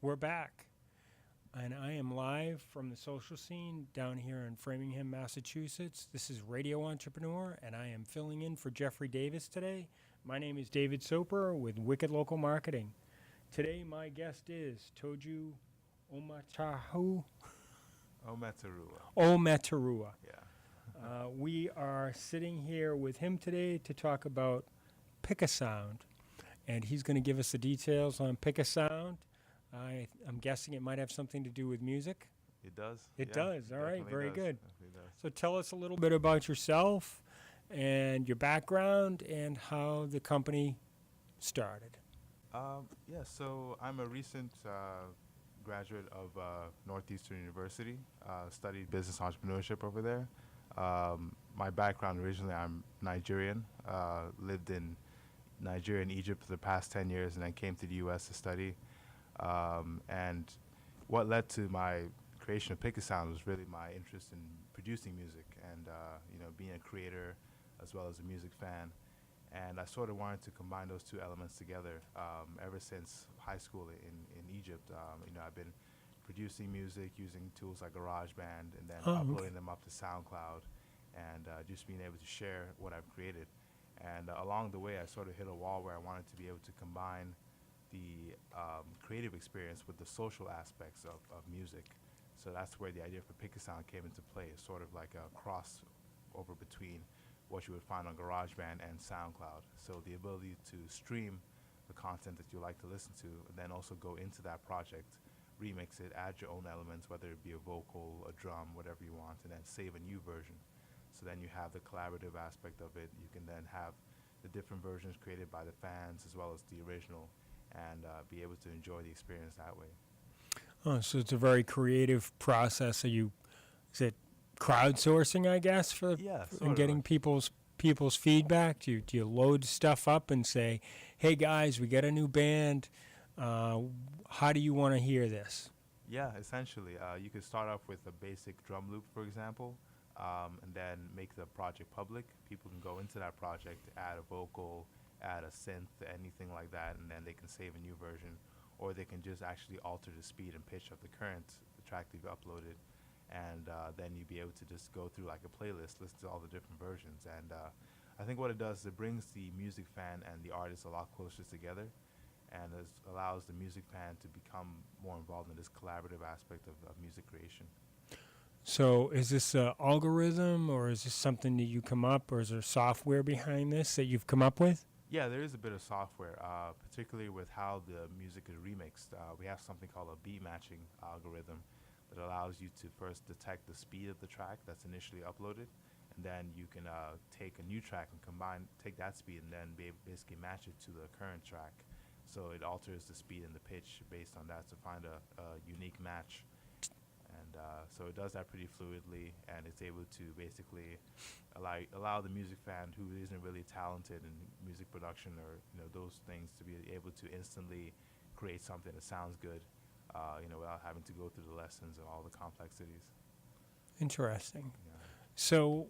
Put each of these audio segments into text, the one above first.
We're back, and I am live from the social scene down here in Framingham, Massachusetts. This is Radio Entrepreneur, and I am filling in for Jeffrey Davis today. My name is David Soper with Wicked Local Marketing. Today, my guest is Toju Ometoruwa. Yeah. We are sitting here with him today to talk about Pickasound, and he's going to give us the details on Pickasound. I'm guessing it might have something to do with music. It does. It does. All right. Very good. Definitely does. So tell us a little bit about yourself and your background and how the company started. So I'm a recent graduate of Northeastern University. Studied business entrepreneurship over there. My background originally, I'm Nigerian. Lived in Nigeria and Egypt for the past 10 years, and then came to the U.S. to study. And what led to my creation of Pickasound was really my interest in producing music and being a creator as well as a music fan. And I sort of wanted to combine those two elements together. Ever since high school in Egypt, I've been producing music using tools like GarageBand and then uploading them up to SoundCloud and just being able to share what I've created. And along the way, I sort of hit a wall where I wanted to be able to combine the creative experience with the social aspects of music. So that's where the idea for Pickasound came into play. It's sort of like a crossover between what you would find on GarageBand and SoundCloud. So the ability to stream the content that you like to listen to, and then also go into that project, remix it, add your own elements, whether it be a vocal, a drum, whatever you want, and then save a new version. So then you have the collaborative aspect of it. You can then have the different versions created by the fans as well as the original, and be able to enjoy the experience that way. Oh, so it's a very creative process. Is it crowdsourcing, I guess, and getting people's feedback? Do you load stuff up and say, "Hey guys, we got a new band. How do you want to hear this?" Yeah, essentially, you could start off with a basic drum loop, for example, and then make the project public. People can go into that project, add a vocal, add a synth, anything like that, and then they can save a new version, or they can just actually alter the speed and pitch of the track they've uploaded, and then you'd be able to just go through like a playlist, listen to all the different versions. And I think what it does is it brings the music fan and the artist a lot closer together, and allows the music fan to become more involved in this collaborative aspect of music creation. So is this an algorithm, or is this something that you come up, or is there software behind this that you've come up with? Yeah, there is a bit of software, particularly with how the music is remixed. We have something called a beat matching algorithm that allows you to first detect the speed of the track that's initially uploaded, and then you can take a new track and take that speed and then basically match it to the current track. So it alters the speed and the pitch based on that to find a unique match. And so it does that pretty fluidly, and it's able to basically allow the music fan who isn't really talented in music production or those things to be able to instantly create something that sounds good, without having to go through the lessons and all the complexities. Interesting. Yeah. So,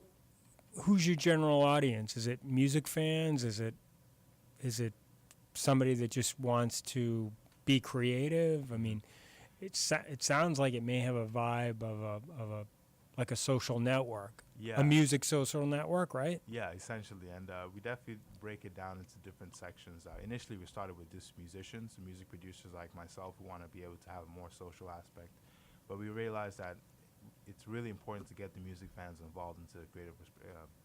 who's your general audience? Is it music fans? Is it somebody that just wants to be creative? I mean, it sounds like it may have a vibe of a social network, Yeah. a music social network, right? Yeah, essentially, and we definitely break it down into different sections. Initially, we started with just musicians, music producers like myself, who want to be able to have a more social aspect, but we realized that it's really important to get the music fans involved into the creative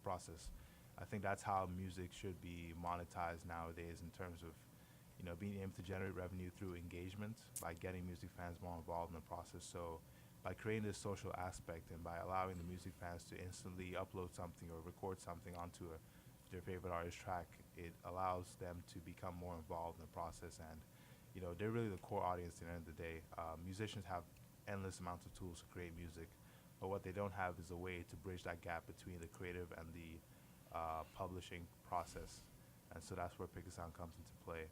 process. I think that's how music should be monetized nowadays, in terms of being able to generate revenue through engagement by getting music fans more involved in the process. So by creating this social aspect and by allowing the music fans to instantly upload something or record something onto their favorite artist track, it allows them to become more involved in the process. And they're really the core audience at the end of the day. Musicians have endless amounts of tools to create music, but what they don't have is a way to bridge that gap between the creative and the publishing process. And so that's where Pickasound comes into play.